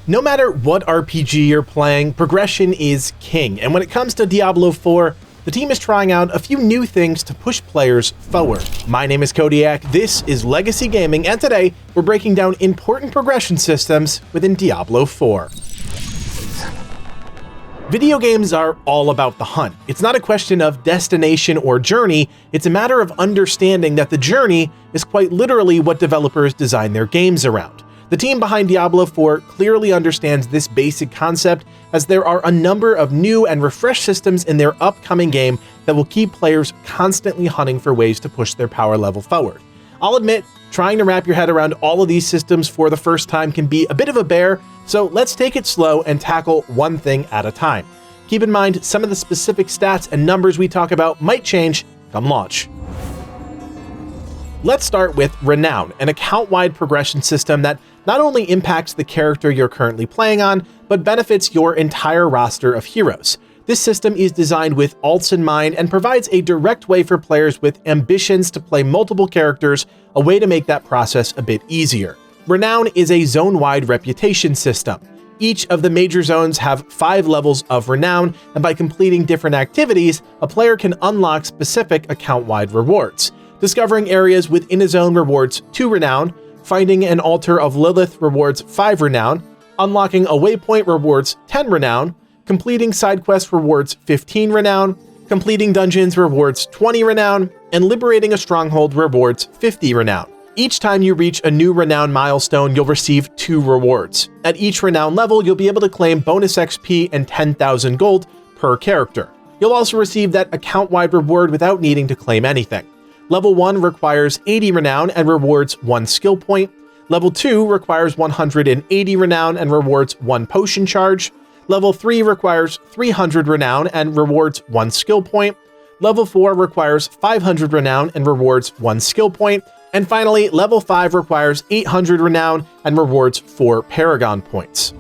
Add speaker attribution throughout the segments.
Speaker 1: No matter what RPG you're playing, progression is king, and when it comes to Diablo 4, the team is trying out a few new things to push players forward. My name is Codiak, this is Legacy Gaming, and today we're breaking down important progression systems within Diablo 4. Video games are all about the hunt. It's not a question of destination or journey, it's a matter of understanding that the journey is quite literally what developers design their games around. The team behind Diablo 4 clearly understands this basic concept, as there are a number of new and refreshed systems in their upcoming game that will keep players constantly hunting for ways to push their power level forward. I'll admit, trying to wrap your head around all of these systems for the first time can be a bit of a bear, so let's take it slow and tackle one thing at a time. Keep in mind, some of the specific stats and numbers we talk about might change come launch. Let's start with Renown, an account-wide progression system that not only impacts the character you're currently playing on, but benefits your entire roster of heroes. This system is designed with alts in mind and provides a direct way for players with ambitions to play multiple characters, a way to make that process a bit easier. Renown is a zone-wide reputation system. Each of the major zones have 5 levels of Renown, and by completing different activities, a player can unlock specific account-wide rewards. Discovering areas within a zone rewards 2 Renown, finding an altar of Lilith rewards 5 Renown, unlocking a waypoint rewards 10 Renown, completing side quests rewards 15 Renown, completing dungeons rewards 20 Renown, and liberating a stronghold rewards 50 Renown. Each time you reach a new Renown milestone, you'll receive 2 rewards. At each Renown level, you'll be able to claim bonus XP and 10,000 gold per character. You'll also receive that account-wide reward without needing to claim anything. Level 1 requires 80 Renown and rewards 1 skill point. Level 2 requires 180 Renown and rewards 1 potion charge. Level 3 requires 300 Renown and rewards 1 skill point. Level 4 requires 500 Renown and rewards 1 skill point. And finally, Level 5 requires 800 Renown and rewards 4 Paragon points.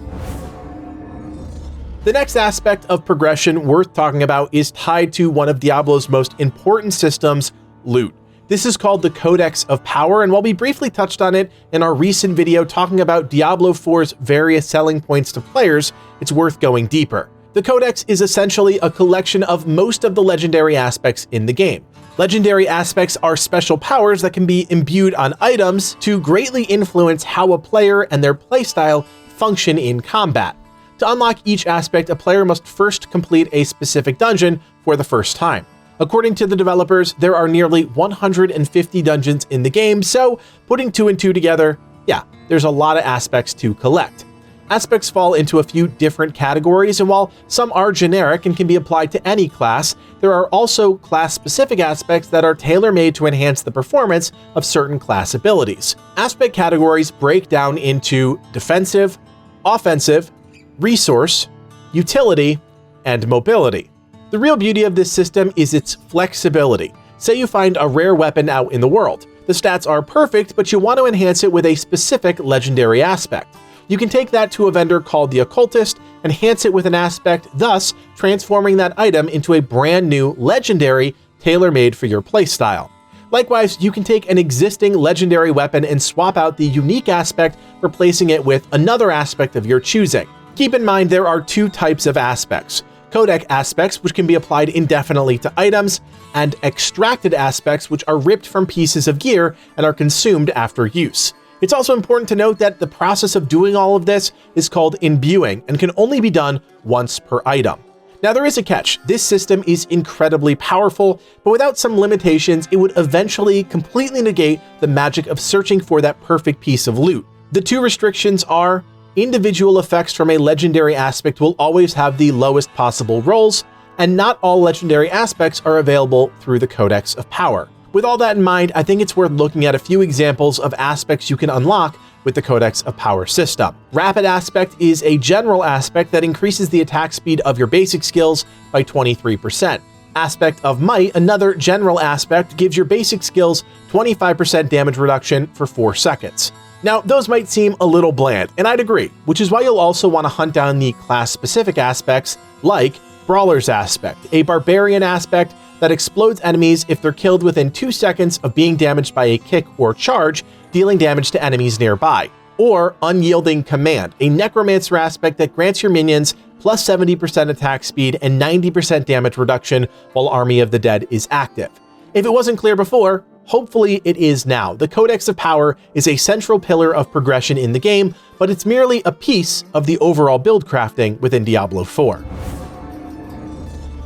Speaker 1: The next aspect of progression worth talking about is tied to one of Diablo's most important systems, loot. This is called the Codex of Power, and while we briefly touched on it in our recent video talking about Diablo 4's various selling points to players, it's worth going deeper. The Codex is essentially a collection of most of the legendary aspects in the game. Legendary aspects are special powers that can be imbued on items to greatly influence how a player and their playstyle function in combat. To unlock each aspect, a player must first complete a specific dungeon for the first time. According to the developers, there are nearly 150 dungeons in the game, so putting 2 and 2 together, yeah, there's a lot of aspects to collect. Aspects fall into a few different categories, and while some are generic and can be applied to any class, there are also class-specific aspects that are tailor-made to enhance the performance of certain class abilities. Aspect categories break down into defensive, offensive, resource, utility, and mobility. The real beauty of this system is its flexibility. Say you find a rare weapon out in the world. The stats are perfect, but you want to enhance it with a specific legendary aspect. You can take that to a vendor called the Occultist, enhance it with an aspect, thus transforming that item into a brand new legendary tailor-made for your playstyle. Likewise, you can take an existing legendary weapon and swap out the unique aspect, replacing it with another aspect of your choosing. Keep in mind there are 2 types of aspects. Codec aspects, which can be applied indefinitely to items, and extracted aspects, which are ripped from pieces of gear and are consumed after use. It's also important to note that the process of doing all of this is called imbuing and can only be done once per item. Now there is a catch. This system is incredibly powerful, but without some limitations, it would eventually completely negate the magic of searching for that perfect piece of loot. The 2 restrictions are individual effects from a legendary aspect will always have the lowest possible rolls, and not all legendary aspects are available through the Codex of Power. With all that in mind, I think it's worth looking at a few examples of aspects you can unlock with the Codex of Power system. Rapid aspect is a general aspect that increases the attack speed of your basic skills by 23%. Aspect of Might, another general aspect, gives your basic skills 25% damage reduction for 4 seconds. Now, those might seem a little bland, and I'd agree, which is why you'll also want to hunt down the class-specific aspects like Brawler's aspect, a barbarian aspect that explodes enemies if they're killed within 2 seconds of being damaged by a kick or charge, dealing damage to enemies nearby. or Unyielding Command, a Necromancer aspect that grants your minions plus 70% attack speed and 90% damage reduction while Army of the Dead is active. If it wasn't clear before, hopefully it is now. The Codex of Power is a central pillar of progression in the game, but it's merely a piece of the overall build crafting within Diablo 4.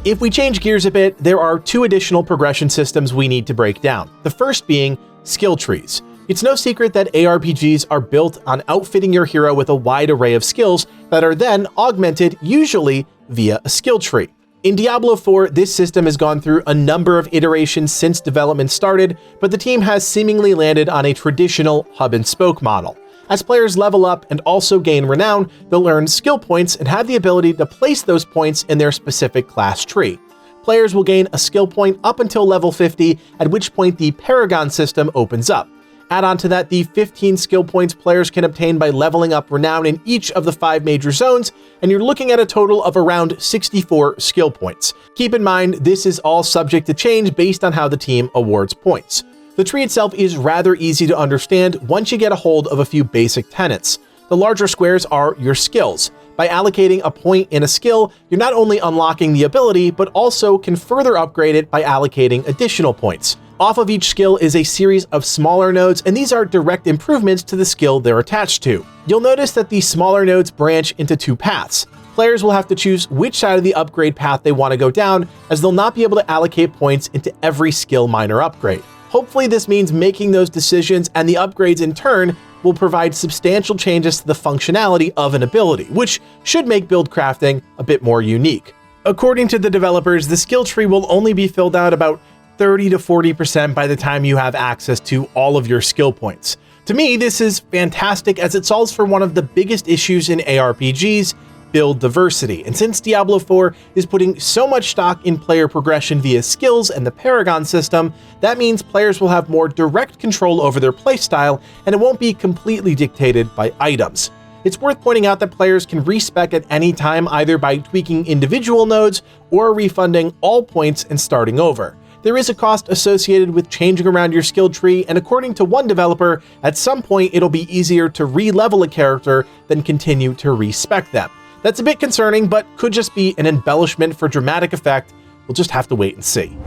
Speaker 1: If we change gears a bit, there are two additional progression systems we need to break down. The first being skill trees. It's no secret that ARPGs are built on outfitting your hero with a wide array of skills that are then augmented, usually via a skill tree. In Diablo 4, this system has gone through a number of iterations since development started, but the team has seemingly landed on a traditional hub-and-spoke model. As players level up and also gain renown, they'll earn skill points and have the ability to place those points in their specific class tree. Players will gain a skill point up until level 50, at which point the Paragon system opens up. Add on to that the 15 skill points players can obtain by leveling up renown in each of the 5 major zones, and you're looking at a total of around 64 skill points. Keep in mind, this is all subject to change based on how the team awards points. The tree itself is rather easy to understand once you get a hold of a few basic tenets. The larger squares are your skills. By allocating a point in a skill, you're not only unlocking the ability, but also can further upgrade it by allocating additional points. Off of each skill is a series of smaller nodes, and these are direct improvements to the skill they're attached to. You'll notice that these smaller nodes branch into 2 paths. Players will have to choose which side of the upgrade path they want to go down, as they'll not be able to allocate points into every skill minor upgrade. Hopefully this means making those decisions and the upgrades in turn will provide substantial changes to the functionality of an ability, which should make build crafting a bit more unique. According to the developers, the skill tree will only be filled out about 30 to 40% by the time you have access to all of your skill points. To me, this is fantastic as it solves for one of the biggest issues in ARPGs, build diversity. And since Diablo 4 is putting so much stock in player progression via skills and the Paragon system, that means players will have more direct control over their playstyle, and it won't be completely dictated by items. It's worth pointing out that players can respec at any time either by tweaking individual nodes or refunding all points and starting over. There is a cost associated with changing around your skill tree, and according to one developer, at some point it'll be easier to re-level a character than continue to respec them. That's a bit concerning, but could just be an embellishment for dramatic effect. We'll just have to wait and see.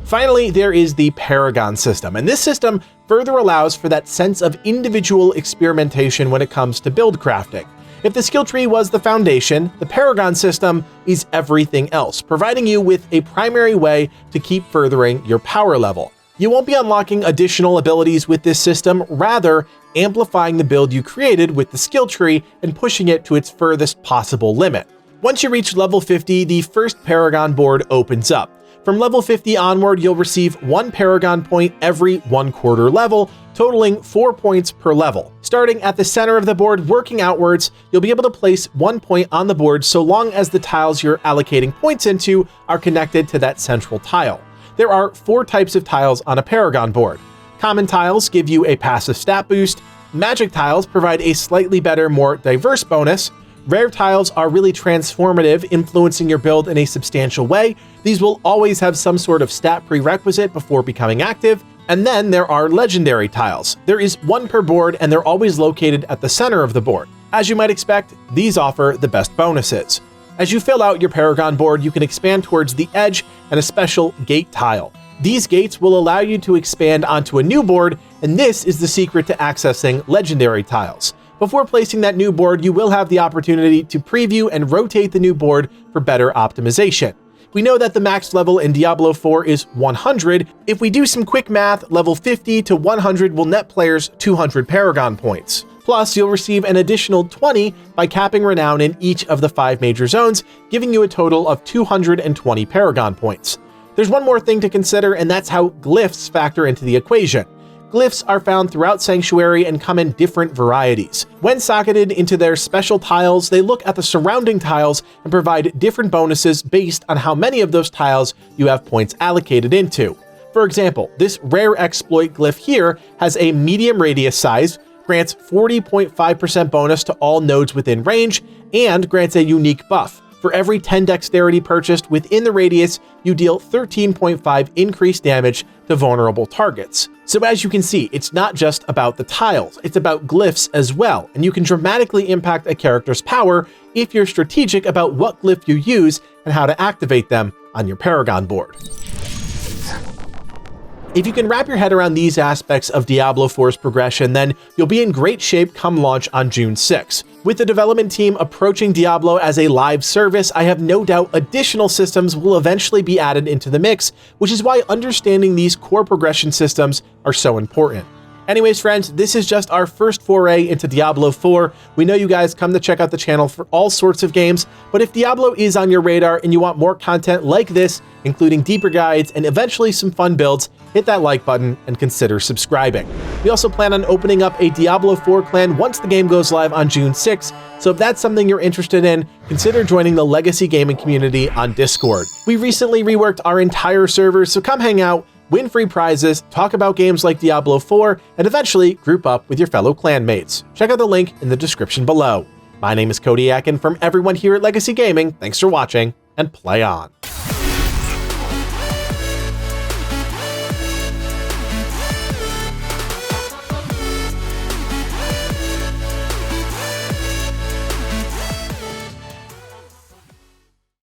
Speaker 1: Finally, there is the Paragon system, and this system further allows for that sense of individual experimentation when it comes to build crafting. If the skill tree was the foundation, the Paragon system is everything else, providing you with a primary way to keep furthering your power level. You won't be unlocking additional abilities with this system, rather amplifying the build you created with the skill tree and pushing it to its furthest possible limit. Once you reach level 50, the first Paragon Board opens up. From level 50 onward, you'll receive 1 Paragon point every 1/4 level, totaling 4 points per level. Starting at the center of the board, working outwards, you'll be able to place 1 point on the board so long as the tiles you're allocating points into are connected to that central tile. There are 4 types of tiles on a Paragon board. Common tiles give you a passive stat boost. Magic tiles provide a slightly better, more diverse bonus. Rare tiles are really transformative, influencing your build in a substantial way. These will always have some sort of stat prerequisite before becoming active. And then there are legendary tiles. There is 1 per board, and they're always located at the center of the board. As you might expect, these offer the best bonuses. As you fill out your Paragon board, you can expand towards the edge and a special gate tile. These gates will allow you to expand onto a new board, and this is the secret to accessing legendary tiles. Before placing that new board, you will have the opportunity to preview and rotate the new board for better optimization. We know that the max level in Diablo 4 is 100. If we do some quick math, level 50 to 100 will net players 200 Paragon points. Plus, you'll receive an additional 20 by capping Renown in each of the 5 major zones, giving you a total of 220 Paragon points. There's one more thing to consider, and that's how glyphs factor into the equation. Glyphs are found throughout Sanctuary and come in different varieties. When socketed into their special tiles, they look at the surrounding tiles and provide different bonuses based on how many of those tiles you have points allocated into. For example, this rare exploit glyph here has a medium radius size, grants 40.5% bonus to all nodes within range, and grants a unique buff. For every 10 dexterity purchased within the radius, you deal 13.5 increased damage to vulnerable targets. So as you can see, it's not just about the tiles, it's about glyphs as well, and you can dramatically impact a character's power if you're strategic about what glyph you use and how to activate them on your Paragon board. If you can wrap your head around these aspects of Diablo 4's progression, then you'll be in great shape come launch on June 6. With the development team approaching Diablo as a live service, I have no doubt additional systems will eventually be added into the mix, which is why understanding these core progression systems are so important. Anyways, friends, this is just our first foray into Diablo 4. We know you guys come to check out the channel for all sorts of games, but if Diablo is on your radar and you want more content like this, including deeper guides and eventually some fun builds, hit that like button and consider subscribing. We also plan on opening up a Diablo 4 clan once the game goes live on June 6, so if that's something you're interested in, consider joining the Legacy Gaming community on Discord. We recently reworked our entire server, so come hang out, win free prizes, talk about games like Diablo 4, and eventually group up with your fellow clanmates. Check out the link in the description below. My name is Codiak, and from everyone here at Legacy Gaming, thanks for watching, and play on.